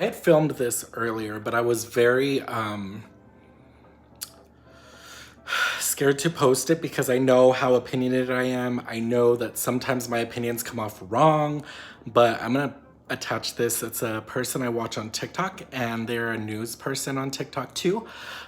I had filmed this earlier, but I was very scared to post it because I know how opinionated I am. I know that sometimes my opinions come off wrong, but I'm gonna attach this. It's a person I watch on TikTok, and they're a news person on TikTok too.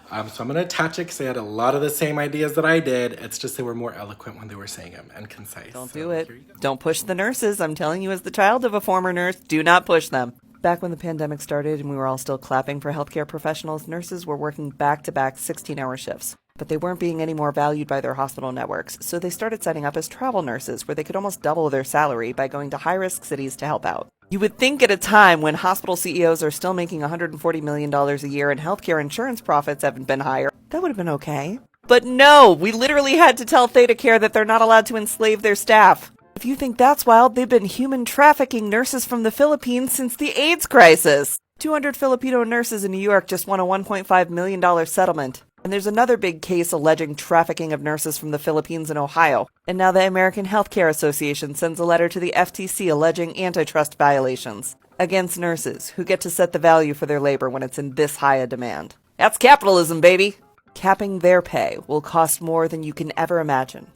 So I'm gonna attach it because they had a lot of the same ideas that I did. It's just they were more eloquent when they were saying them and concise. Don't So do it. here you go. Don't push the nurses. I'm telling you, as the child of a former nurse, do not push them. Back when the pandemic started and we were all still clapping for healthcare professionals, nurses were working back-to-back 16-hour shifts. But they weren't being any more valued by their hospital networks, so they started setting up as travel nurses where they could almost double their salary by going to high-risk cities to help out. You would think at a time when hospital CEOs are still making $140 million a year and healthcare insurance profits haven't been higher, that would have been okay. But no, we literally had to tell ThedaCare that they're not allowed to enslave their staff. If you think that's wild, they've been human trafficking nurses from the Philippines since the AIDS crisis. 200 Filipino nurses in New York just won a $1.5 million settlement. And there's another big case alleging trafficking of nurses from the Philippines in Ohio. And now the American Healthcare Association sends a letter to the FTC alleging antitrust violations against nurses who get to set the value for their labor when it's in this high a demand. That's capitalism, baby! Capping their pay will cost more than you can ever imagine.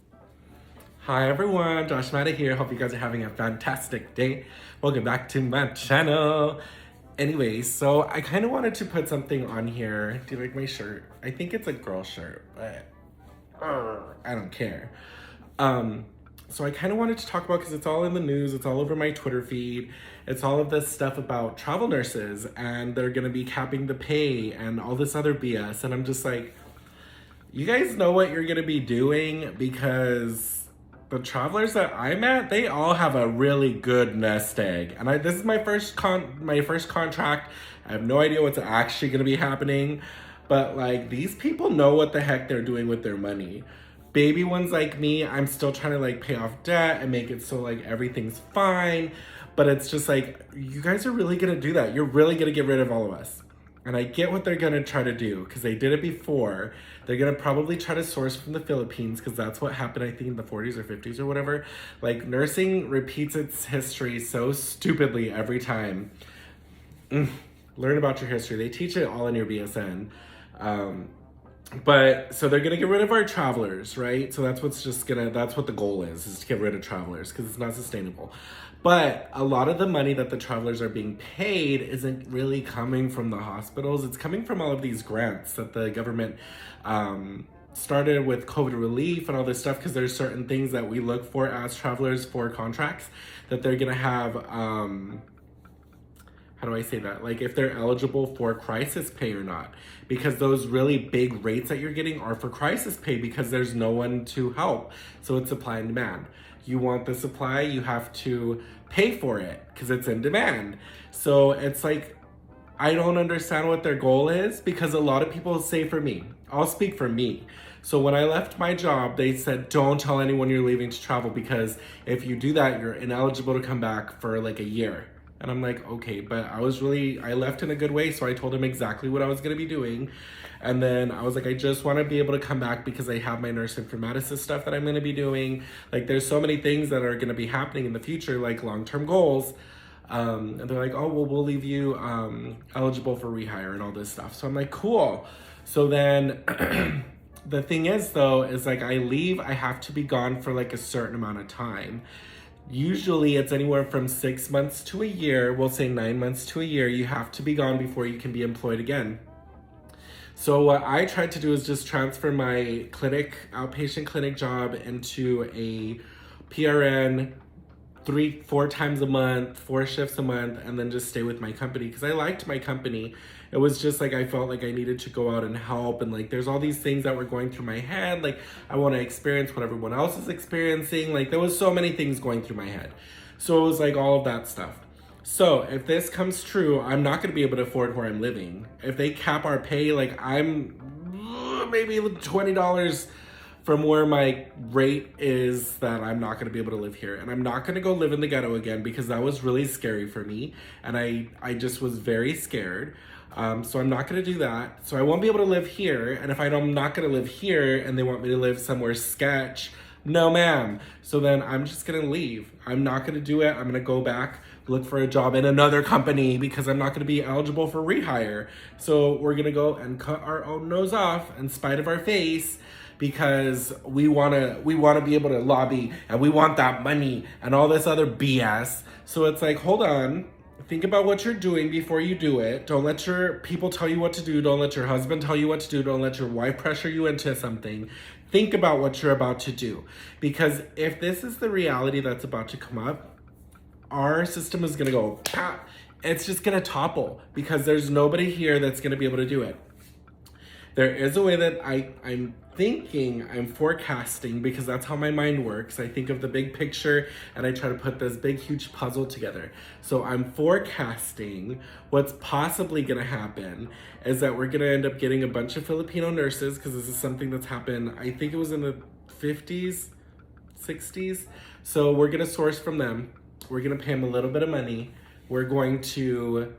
Hi everyone, Josh Mata here. Hope you guys are having a fantastic day. Welcome back to my channel. Anyways, so I kind of wanted to put something on here. Do you like my shirt? I think it's a girl shirt, but I don't care. So I kind of wanted to talk about, because it's all in the news, it's all over my Twitter feed, it's all of this stuff about travel nurses and they're gonna be capping the pay and all this other BS. And I'm just like, you guys know what you're gonna be doing, because the travelers that I met, they all have a really good nest egg. And this is my first contract. I have no idea what's actually gonna be happening, but like, these people know what the heck they're doing with their money. Baby ones like me, I'm still trying to like pay off debt and make it so like everything's fine. But it's just like, you guys are really gonna do that. You're really gonna get rid of all of us. And I get what they're gonna try to do, because they did it before. They're gonna probably try to source from the Philippines, because that's what happened, I think, in the 40s or 50s or whatever. Like, nursing repeats its history so stupidly every time. Learn about your history. They teach it all in your BSN. But so they're gonna get rid of our travelers, right? So that's what the goal is to get rid of travelers, because it's not sustainable. But a lot of the money that the travelers are being paid isn't really coming from the hospitals. It's coming from all of these grants that the government started with COVID relief and all this stuff, because there's certain things that we look for as travelers for contracts that they're gonna have, how do I say that? Like, if they're eligible for crisis pay or not. Because those really big rates that you're getting are for crisis pay, because there's no one to help. So it's supply and demand. You want the supply, you have to pay for it because it's in demand. So it's like, I don't understand what their goal is, because a lot of people say, for me, I'll speak for me. So when I left my job, they said, don't tell anyone you're leaving to travel, because if you do that, you're ineligible to come back for like a year. And I'm like, okay, but I left in a good way. So I told him exactly what I was gonna be doing. And then I was like, I just wanna be able to come back because I have my nurse informaticist stuff that I'm gonna be doing. Like, there's so many things that are gonna be happening in the future, like long-term goals. And they're like, oh, well, we'll leave you eligible for rehire and all this stuff. So I'm like, cool. So then the thing is, though, is like, I leave, I have to be gone for like a certain amount of time. Usually it's anywhere from 6 months to a year. We'll say 9 months to a year. You have to be gone before you can be employed again. So what I tried to do is just transfer my outpatient clinic job into a PRN 3-4 times a month, 4 shifts a month, and then just stay with my company, because I liked my company. It was just like, I felt like I needed to go out and help, and like, there's all these things that were going through my head. Like, I want to experience what everyone else is experiencing. Like, there was so many things going through my head. So it was like all of that stuff. So if this comes true, I'm not going to be able to afford where I'm living. If they cap our pay, like, I'm maybe $20 from where my rate is, that I'm not gonna be able to live here. And I'm not gonna go live in the ghetto again, because that was really scary for me. And I just was very scared. So I'm not gonna do that. So I won't be able to live here. And if I'm not gonna live here and they want me to live somewhere sketch, no ma'am. So then I'm just gonna leave. I'm not gonna do it. I'm gonna go back look for a job in another company because I'm not going to be eligible for rehire. So we're going to go and cut our own nose off in spite of our face because we want to be able to lobby and we want that money and all this other BS. So it's like, hold on. Think about what you're doing before you do it. Don't let your people tell you what to do. Don't let your husband tell you what to do. Don't let your wife pressure you into something. Think about what you're about to do. Because if this is the reality that's about to come up, our system is going to go, pow. It's just going to topple because there's nobody here that's going to be able to do it. There is a way that I'm thinking, I'm forecasting, because that's how my mind works. I think of the big picture and I try to put this big, huge puzzle together. So I'm forecasting what's possibly gonna happen is that we're gonna end up getting a bunch of Filipino nurses, because this is something that's happened, I think it was in the 50s, 60s. So we're gonna source from them. We're gonna pay them a little bit of money. We're going to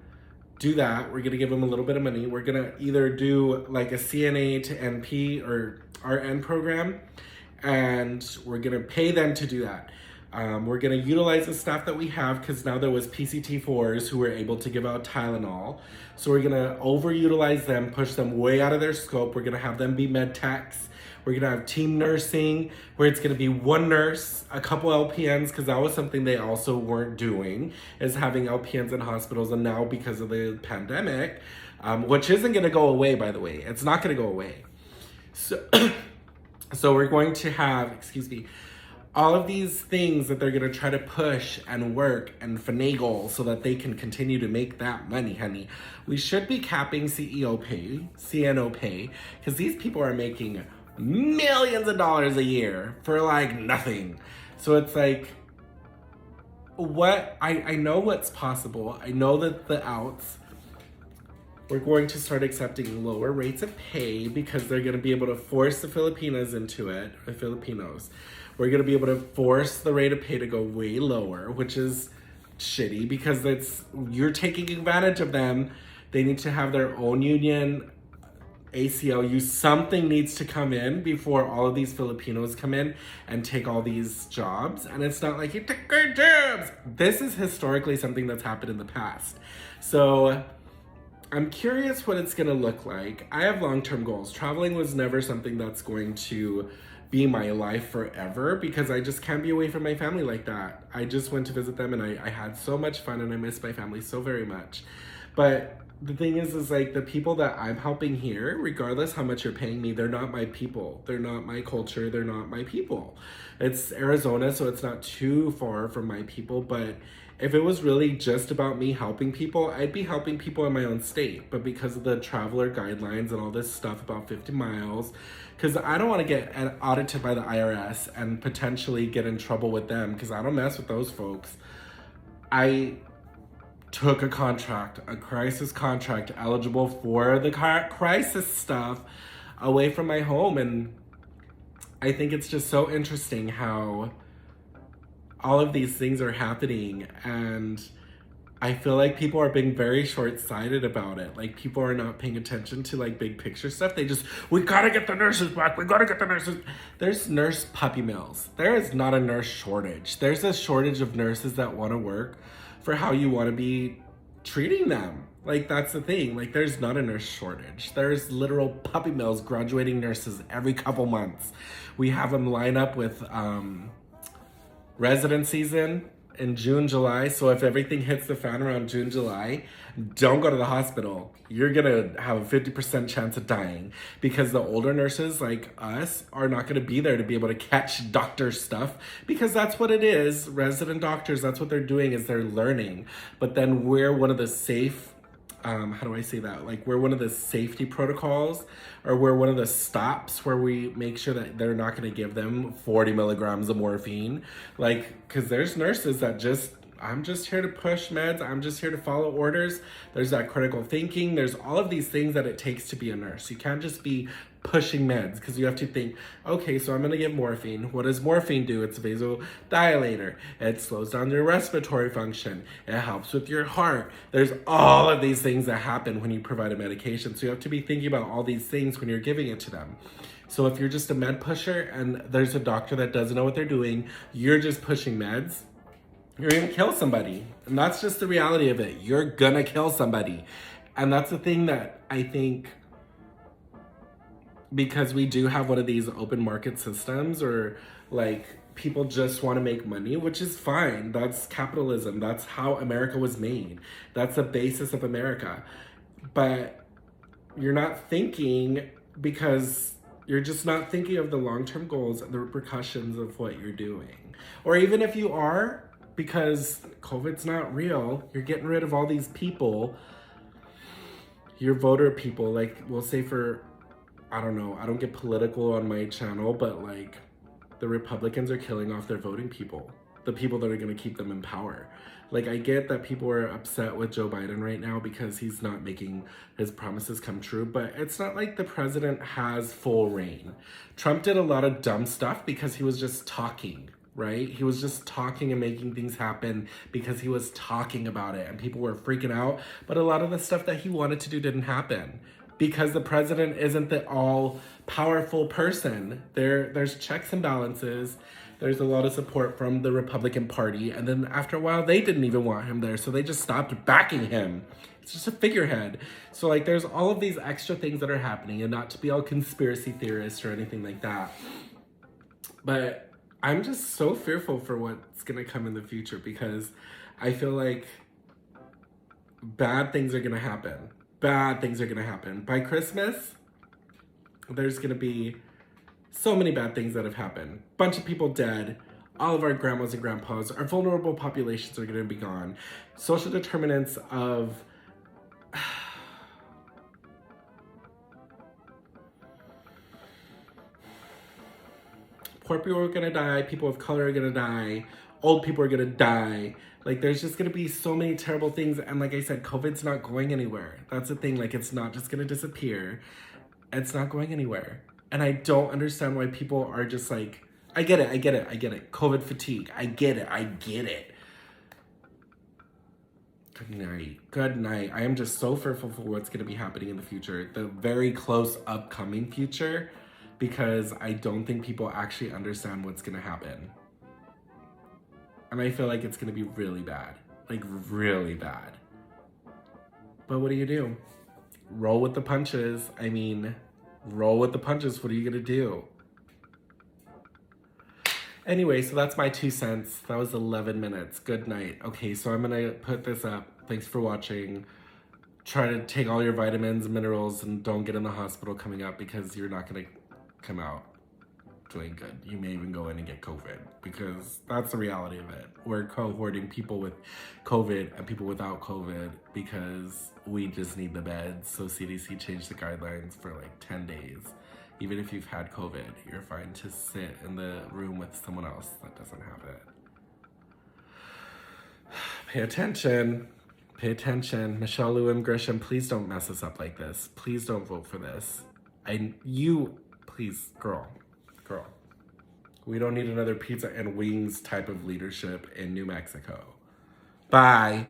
do that. We're gonna give them a little bit of money. We're gonna either do like a CNA to NP or RN program, and we're gonna pay them to do that. We're gonna utilize the staff that we have, because now there was PCT4s who were able to give out Tylenol. So we're gonna overutilize them, push them way out of their scope. We're gonna have them be med techs. We're gonna have team nursing, where it's gonna be one nurse, a couple LPNs, because that was something they also weren't doing, is having LPNs in hospitals. And now because of the pandemic, which isn't gonna go away, by the way, it's not gonna go away. So we're going to have, all of these things that they're gonna try to push and work and finagle so that they can continue to make that money, honey. We should be capping CEO pay, CNO pay, because these people are making millions of dollars a year for like nothing. So it's like, what I know what's possible. I know that the outs, we're going to start accepting lower rates of pay because they're going to be able to force the Filipinas into it, the Filipinos. We're going to be able to force the rate of pay to go way lower, which is shitty because you're taking advantage of them. They need to have their own union, ACLU. Something needs to come in before all of these Filipinos come in and take all these jobs. And it's not like you took our jobs. This is historically something that's happened in the past. So I'm curious what it's gonna look like. I have long-term goals. Traveling was never something that's going to be my life forever because I just can't be away from my family like that. I just went to visit them and I had so much fun and I miss my family so very much. But the thing is like the people that I'm helping here, regardless how much you're paying me, they're not my people. They're not my culture. They're not my people. It's Arizona, so it's not too far from my people. But if it was really just about me helping people, I'd be helping people in my own state. But because of the traveler guidelines and all this stuff about 50 miles, because I don't want to get audited by the IRS and potentially get in trouble with them because I don't mess with those folks. I took a contract, a crisis contract, eligible for the crisis stuff away from my home. And I think it's just so interesting how all of these things are happening. And I feel like people are being very short-sighted about it. Like people are not paying attention to like big picture stuff. We gotta get the nurses back. We gotta get the nurses. There's nurse puppy mills. There is not a nurse shortage. There's a shortage of nurses that want to work for how you want to be treating them. Like that's the thing. Like there's not a nurse shortage. There's literal puppy mills graduating nurses every couple months. We have them line up with residencies in June, July. So if everything hits the fan around June, July, don't go to the hospital. You're gonna have a 50% chance of dying because the older nurses like us are not gonna be there to be able to catch doctor stuff because that's what it is. Resident doctors, that's what they're doing is they're learning. But then we're one of the safe, how do I say that? Like we're one of the safety protocols or we're one of the stops where we make sure that they're not going to give them 40 milligrams of morphine. Like, cause there's nurses that I'm just here to push meds. I'm just here to follow orders. There's that critical thinking. There's all of these things that it takes to be a nurse. You can't just be pushing meds because you have to think, okay, so I'm going to get morphine. What does morphine do? It's a vasodilator. It slows down your respiratory function. It helps with your heart. There's all of these things that happen when you provide a medication. So you have to be thinking about all these things when you're giving it to them. So if you're just a med pusher and there's a doctor that doesn't know what they're doing, you're just pushing meds, You're gonna kill somebody. And that's just the reality of it. You're gonna kill somebody. And that's the thing that I think, because we do have one of these open market systems, or like people just want to make money, which is fine. That's capitalism. That's how America was made. That's the basis of America. But you're not thinking, because you're just not thinking of the long-term goals and the repercussions of what you're doing. Or even if you are, because COVID's not real, you're getting rid of all these people, your voter people, like we'll say for, I don't know, I don't get political on my channel, but like the Republicans are killing off their voting people, the people that are going to keep them in power. Like, I get that people are upset with Joe Biden right now because he's not making his promises come true, but it's not like the president has full reign. Trump did a lot of dumb stuff because he was just talking, right? He was just talking and making things happen because he was talking about it and people were freaking out. But a lot of the stuff that he wanted to do didn't happen because the president isn't the all-powerful person. There's checks and balances. There's a lot of support from the Republican Party. And then after a while, they didn't even want him there. So they just stopped backing him. It's just a figurehead. So like there's all of these extra things that are happening, and not to be all conspiracy theorist or anything like that. But I'm just so fearful for what's going to come in the future, because I feel like bad things are going to happen. Bad things are going to happen. By Christmas, there's going to be so many bad things that have happened. Bunch of people dead. All of our grandmas and grandpas, our vulnerable populations are going to be gone. Social determinants of poor people are going to die. People of color are going to die. Old people are going to die. Like, there's just going to be so many terrible things. And like I said, COVID's not going anywhere. That's the thing. Like, it's not just going to disappear. It's not going anywhere. And I don't understand why people are just like, I get it. COVID fatigue. I get it. Good night. I am just so fearful for what's going to be happening in the future. The very close upcoming future. Because I don't think people actually understand what's going to happen. And I feel like it's going to be really bad. Like, really bad. But what do? Roll with the punches. I mean, roll with the punches. What are you going to do? Anyway, so that's my 2 cents. That was 11 minutes. Good night. Okay, so I'm going to put this up. Thanks for watching. Try to take all your vitamins and minerals and don't get in the hospital coming up, because you're not going to come out doing good. You may even go in and get COVID, because that's the reality of it. We're cohorting people with COVID and people without COVID because we just need the beds. So CDC changed the guidelines for like 10 days. Even if you've had COVID, you're fine to sit in the room with someone else that doesn't have it. Pay attention. Pay attention. Michelle Lewin Grisham, please don't mess us up like this. Please don't vote for this. Please, girl. We don't need another pizza and wings type of leadership in New Mexico. Bye.